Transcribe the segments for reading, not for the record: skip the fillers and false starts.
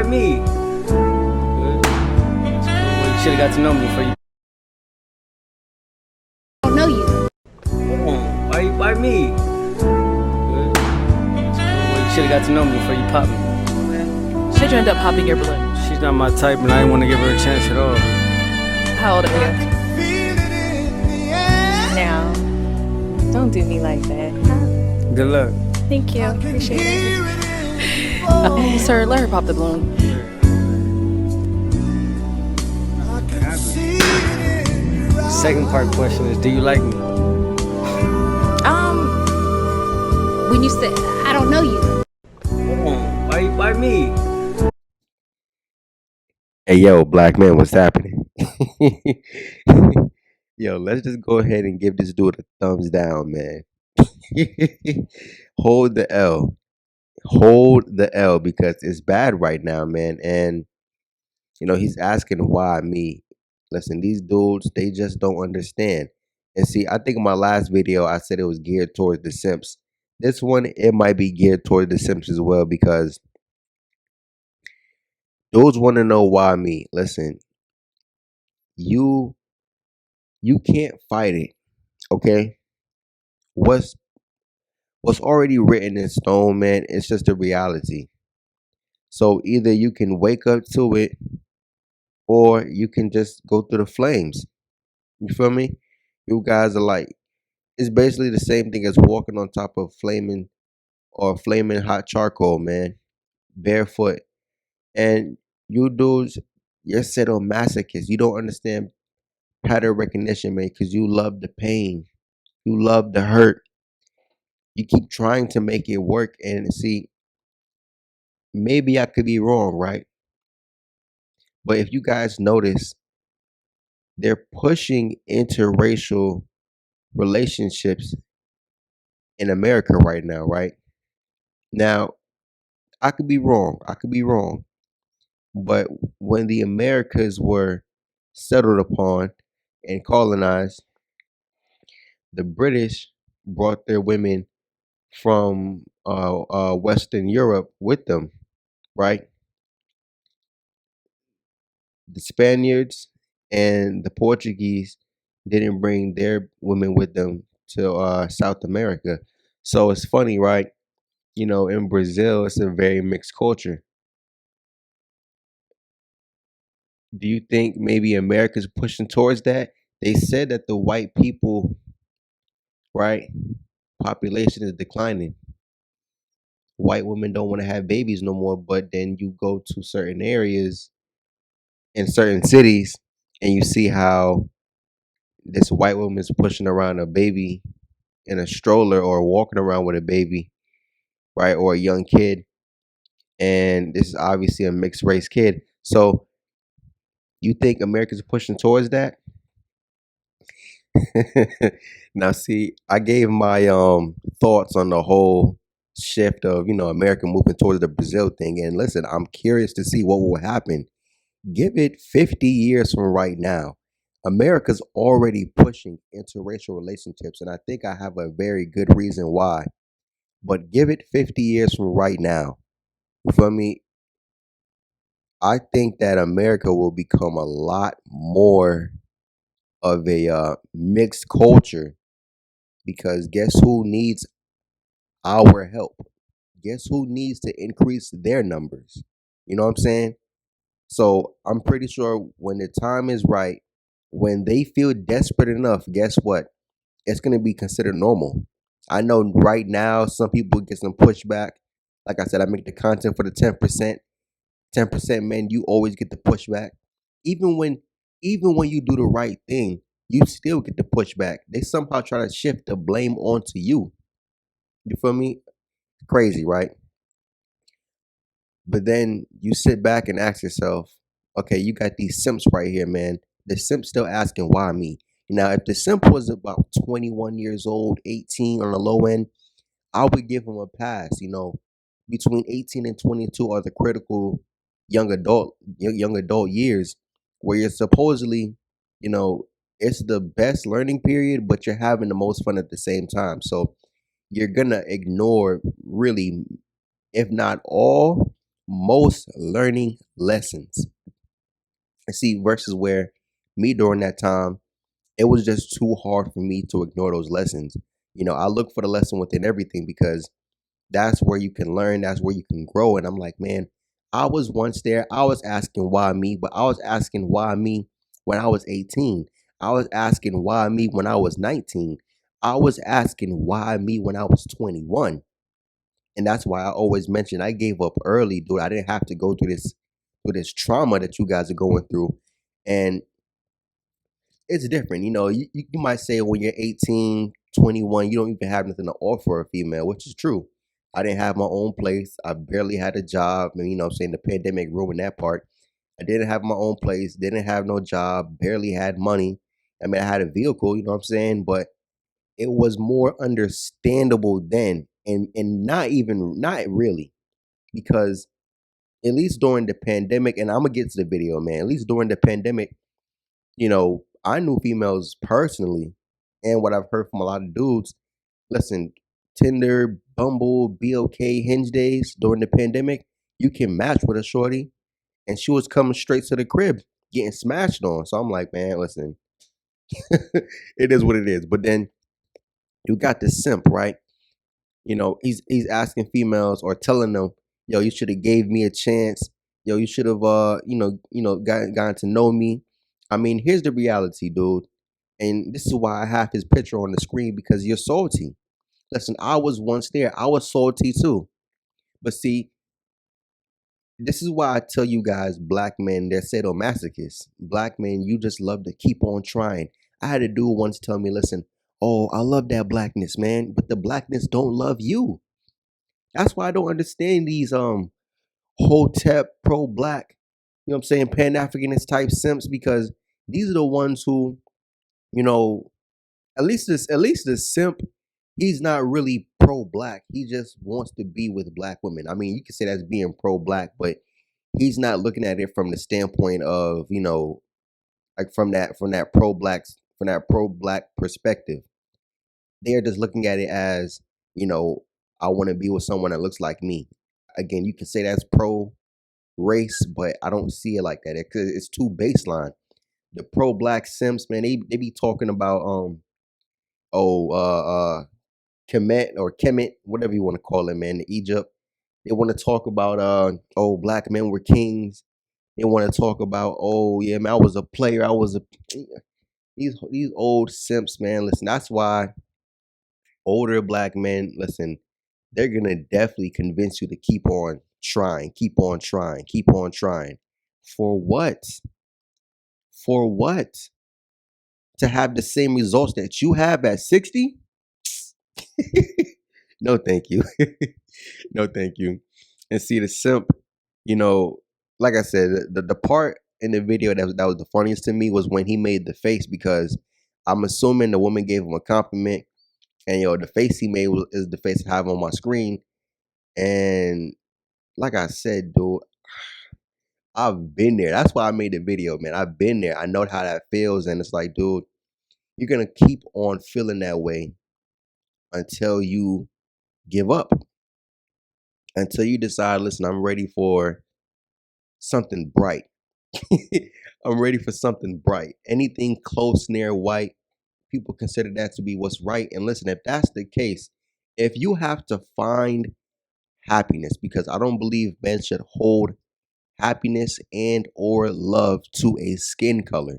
me? Good. That's cool. Well, you should have got to know me before you. I don't know you. Hold on. Why me? Good. That's cool. Well, you should have got to know me before you pop me. Should you end up popping your balloon? She's not my type, and I didn't want to give her a chance at all. How old are you? Now, don't do me like that. Good luck. Thank you. Appreciate it. Sir, let her pop the balloon. Second part question is, do you like me? When you said I don't know you. Hold on. Why me? Hey, yo, black man, what's happening? Yo, let's just go ahead and give this dude a thumbs down, man. Hold the L. Hold the L because it's bad right now, man. And, he's asking why me. Listen, these dudes, they just don't understand. And see, I think in my last video, I said it was geared towards the simps. This one, it might be geared towards the simps as well because dudes want to know why me. Listen, you can't fight it, okay? What's already written in stone, man, it's just a reality. So either you can wake up to it or you can just go through the flames. You feel me? You guys are like, it's basically the same thing as walking on top of flaming hot charcoal, man, barefoot. And you dudes, you're sadomasochists. You don't understand pattern recognition, man, because you love the pain. You love the hurt. You keep trying to make it work. And see, maybe I could be wrong, right? But if you guys notice, they're pushing interracial relationships in America right now, right? Now, I could be wrong. I could be wrong. But when the Americas were settled upon and colonized, the British brought their women from Western Europe with them, right? The Spaniards and the Portuguese didn't bring their women with them to South America. So it's funny, right? In Brazil, it's a very mixed culture. Do you think maybe America's pushing towards that? They said that the white people, right, population is declining. White women don't want to have babies no more, but then you go to certain areas in certain cities and you see how this white woman is pushing around a baby in a stroller or walking around with a baby, right, or a young kid, and this is obviously a mixed race kid. So you think America's pushing towards that? Now, see, I gave my thoughts on the whole shift of America moving towards the Brazil thing, and listen, I'm curious to see what will happen. Give it 50 years from right now. America's already pushing interracial relationships, and I think I have a very good reason why. But give it 50 years from right now. You feel me? I think that America will become a lot more of a mixed culture because guess who needs our help? Guess who needs to increase their numbers? You know what I'm saying? So I'm pretty sure when the time is right, when they feel desperate enough, guess what? It's going to be considered normal. I know right now some people get some pushback. Like I said, I make the content for the 10%. 10% men, you always get the pushback. Even when you do the right thing, you still get the pushback. They somehow try to shift the blame onto you. You feel me? Crazy, right? But then you sit back and ask yourself, okay, you got these simps right here, man. The simp still asking why me. Now, if the simp was about 21 years old, 18 on the low end, I would give him a pass. Between 18 and 22 are the critical young adult years where you're supposedly, you know, it's the best learning period, but you're having the most fun at the same time. So you're gonna ignore really, if not all, most learning lessons. And see, versus where me during that time, it was just too hard for me to ignore those lessons. I look for the lesson within everything because that's where you can learn, that's where you can grow. And I'm like, man, I was once there. I was asking why me, but I was asking why me when I was 18. I was asking why me when I was 19. I was asking why me when I was 21. And that's why I always mention I gave up early, dude. I didn't have to go through this trauma that you guys are going through. And it's different. You might say when you're 18, 21, you don't even have nothing to offer a female, which is true. I didn't have my own place. I barely had a job. And, I'm saying the pandemic ruined that part. I didn't have my own place, didn't have no job, barely had money. I mean, I had a vehicle, you know what I'm saying? But it was more understandable then. And not really, because at least during the pandemic, and I'm gonna get to the video, man. At least during the pandemic, I knew females personally, and what I've heard from a lot of dudes. Listen, Tinder, Bumble, BOK, Hinge days during the pandemic, you can match with a shorty, and she was coming straight to the crib, getting smashed on. So I'm like, man, listen, it is what it is. But then you got the simp, right? He's asking females or telling them, yo, you should have gave me a chance. Yo, you should have gotten to know me. I mean, here's the reality, dude. And this is why I have his picture on the screen, because you're salty. Listen, I was once there. I was salty too. But see, this is why I tell you guys, black men, they're sadomasochists. Black men, you just love to keep on trying. I had a dude once tell me, listen, oh, I love that blackness, man, but the blackness don't love you. That's why I don't understand these hotep pro black, I'm saying, Pan Africanist type simps, because these are the ones who, you know, at least the simp, he's not really pro black. He just wants to be with black women. I mean, you can say that's being pro black, but he's not looking at it from the standpoint of, like from that pro black perspective. They're just looking at it as, you know, I want to be with someone that looks like me. Again, you can say that's pro race, but I don't see it like that. It's too baseline. The pro black simps, man, they be talking about oh Kemet or Kemet, whatever you want to call it, man, in Egypt. They want to talk about oh, black men were kings. They want to talk about, oh yeah, man, I was a player. I was a these old simps, man. Listen, that's why older black men, listen, they're gonna definitely convince you to keep on trying, keep on trying, keep on trying. For what? For what? To have the same results that you have at 60? No, thank you. No, thank you. And see, the simp, you know, like I said, the part in the video that was the funniest to me was when he made the face, because I'm assuming the woman gave him a compliment, and the face he made is the face I have on my screen. And like I said, dude, I've been there. That's why I made the video, man. I've been there. I know how that feels, and it's like, dude, you're gonna keep on feeling that way until you give up, until you decide, listen, I'm ready for something bright. I'm ready for something bright. Anything close, near white, people consider that to be what's right. And listen, if that's the case, if you have to find happiness, because I don't believe men should hold happiness and or love to a skin color.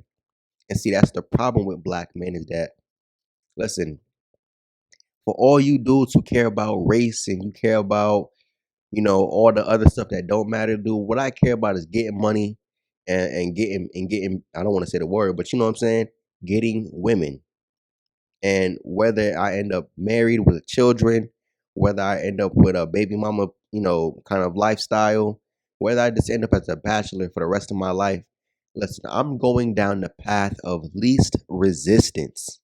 And see, that's the problem with black men, is that, listen, for all you dudes who care about race and you care about, all the other stuff that don't matter, dude, what I care about is getting money, and getting, I don't want to say the word, but you know what I'm saying? Getting women. And whether I end up married with children, whether I end up with a baby mama, kind of lifestyle, whether I just end up as a bachelor for the rest of my life, listen, I'm going down the path of least resistance.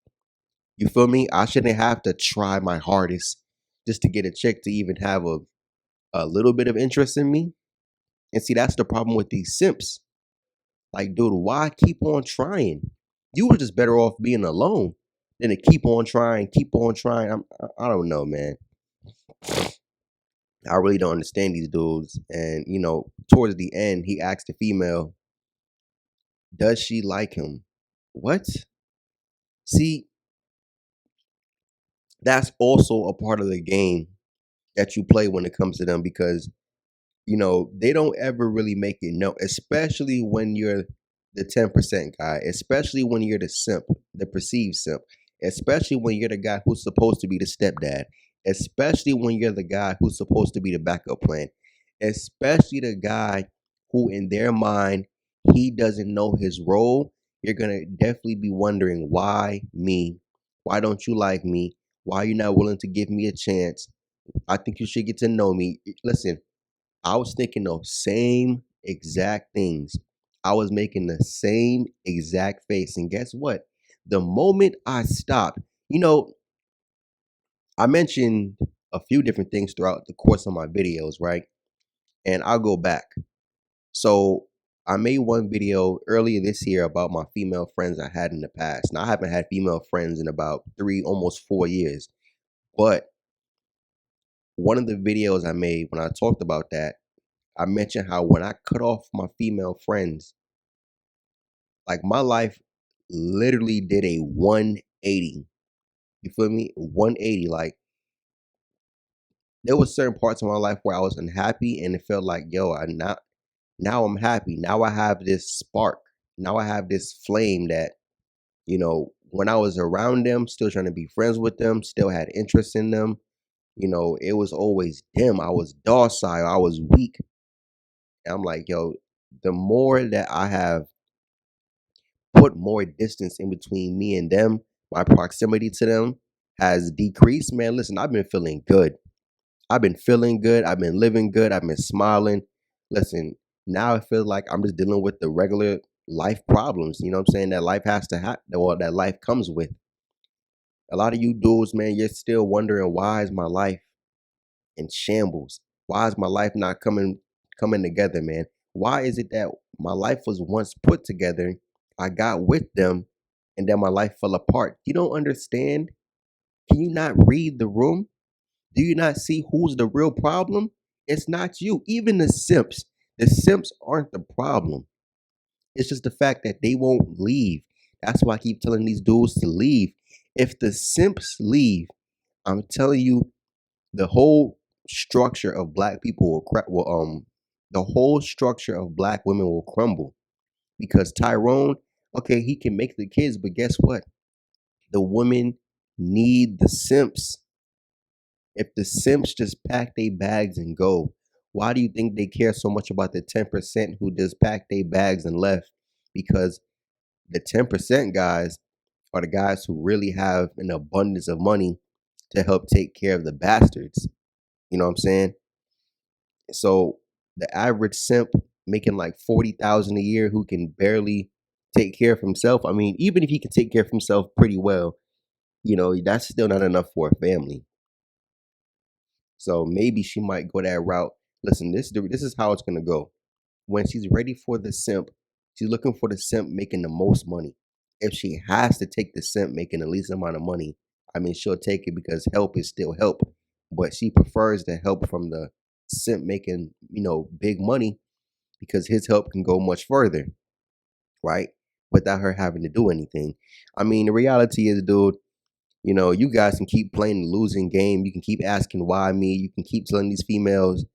You feel me? I shouldn't have to try my hardest just to get a chick to even have a little bit of interest in me. And see, that's the problem with these simps. Like, dude, why keep on trying? You were just better off being alone than to keep on trying, keep on trying. I don't know, man. I really don't understand these dudes. And towards the end, he asked the female, "Does she like him?" What? See, that's also a part of the game that you play when it comes to them because they don't ever really make it known, especially when you're the 10% guy, especially when you're the simp, the perceived simp, especially when you're the guy who's supposed to be the stepdad, especially when you're the guy who's supposed to be the backup plan, especially the guy who, in their mind, he doesn't know his role. You're going to definitely be wondering, why me? Why don't you like me? Why are you not willing to give me a chance? I think you should get to know me. Listen, I was thinking those same exact things. I was making the same exact face. And guess what? The moment I stopped, I mentioned a few different things throughout the course of my videos, right? And I'll go back. So I made one video earlier this year about my female friends I had in the past. Now I haven't had female friends in about 3, almost 4 years. But one of the videos I made when I talked about that, I mentioned how when I cut off my female friends, like my life literally did a 180. You feel me? 180. Like there was certain parts of my life where I was unhappy and it felt like, yo, I not now I'm happy. Now I have this spark. Now I have this flame that, when I was around them, still trying to be friends with them, still had interest in them. It was always them. I was docile. I was weak. And I'm like, yo, the more that I have put more distance in between me and them, my proximity to them has decreased. Man, listen, I've been feeling good. I've been feeling good. I've been living good. I've been smiling. Listen, now I feel like I'm just dealing with the regular life problems. You know what I'm saying? That life has to happen, or that life comes with. A lot of you dudes, man, you're still wondering, why is my life in shambles? Why is my life not coming together, man? Why is it that my life was once put together, I got with them, and then my life fell apart? You don't understand? Can you not read the room? Do you not see who's the real problem? It's not you. Even the simps. The simps aren't the problem. It's just the fact that they won't leave. That's why I keep telling these dudes to leave. If the simps leave, I'm telling you, the whole structure of black people the whole structure of black women will crumble because Tyrone, okay, he can make the kids, but guess what? The women need the simps. If the simps just pack their bags and go, why do you think they care so much about the 10% who just packed their bags and left? Because the 10% guys are the guys who really have an abundance of money to help take care of the bastards. You know what I'm saying? So the average simp making like 40,000 a year who can barely take care of himself. I mean, even if he can take care of himself pretty well, that's still not enough for a family. So maybe she might go that route. Listen, this is how it's gonna go. When she's ready for the simp, she's looking for the simp making the most money. If she has to take the simp making the least amount of money, I mean, she'll take it because help is still help. But she prefers the help from the simp making, big money because his help can go much further, right? Without her having to do anything. I mean, the reality is, dude, you guys can keep playing the losing game. You can keep asking why me. You can keep telling these females,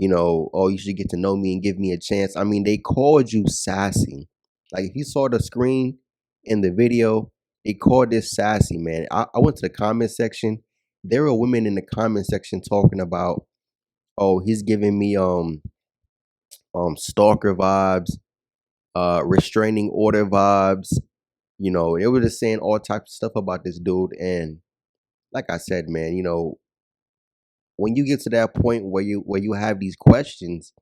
oh, you should get to know me and give me a chance. I mean, they called you sassy. Like if you saw the screen in the video, they called this sassy, man. I went to the comment section. There were women in the comment section talking about, oh, he's giving me stalker vibes, restraining order vibes. They were just saying all types of stuff about this dude. And like I said, man, when you get to that point where you have these questions,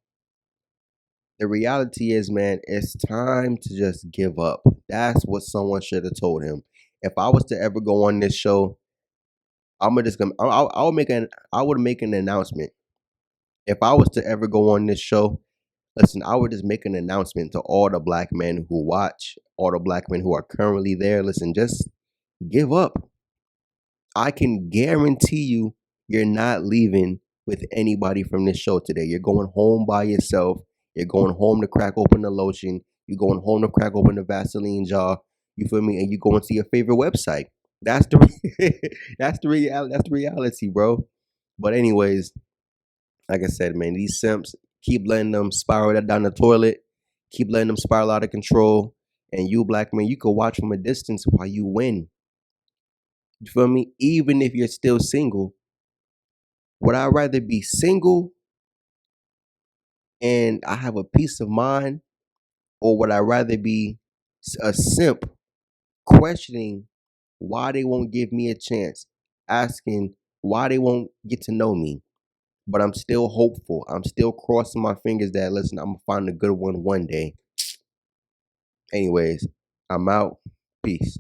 the reality is, man, it's time to just give up. That's what someone should have told him. If I was to ever go on this show, I would make an announcement. If I was to ever go on this show, listen, I would just make an announcement to all the black men who watch, all the black men who are currently there. Listen, just give up. I can guarantee you're not leaving with anybody from this show today. You're going home by yourself. You're going home to crack open the lotion. You're going home to crack open the Vaseline jar. You feel me? And you going to your favorite website. That's the that's the reality. That's the reality, bro. But anyways, like I said, man, these simps keep letting them spiral that down the toilet. Keep letting them spiral out of control. And you, black man, you can watch from a distance while you win. You feel me? Even if you're still single, would I rather be single and I have a peace of mind, or would I rather be a simp questioning why they won't give me a chance, asking why they won't get to know me? But I'm still hopeful. I'm still crossing my fingers that, listen, I'm gonna find a good one day. Anyways, I'm out. Peace.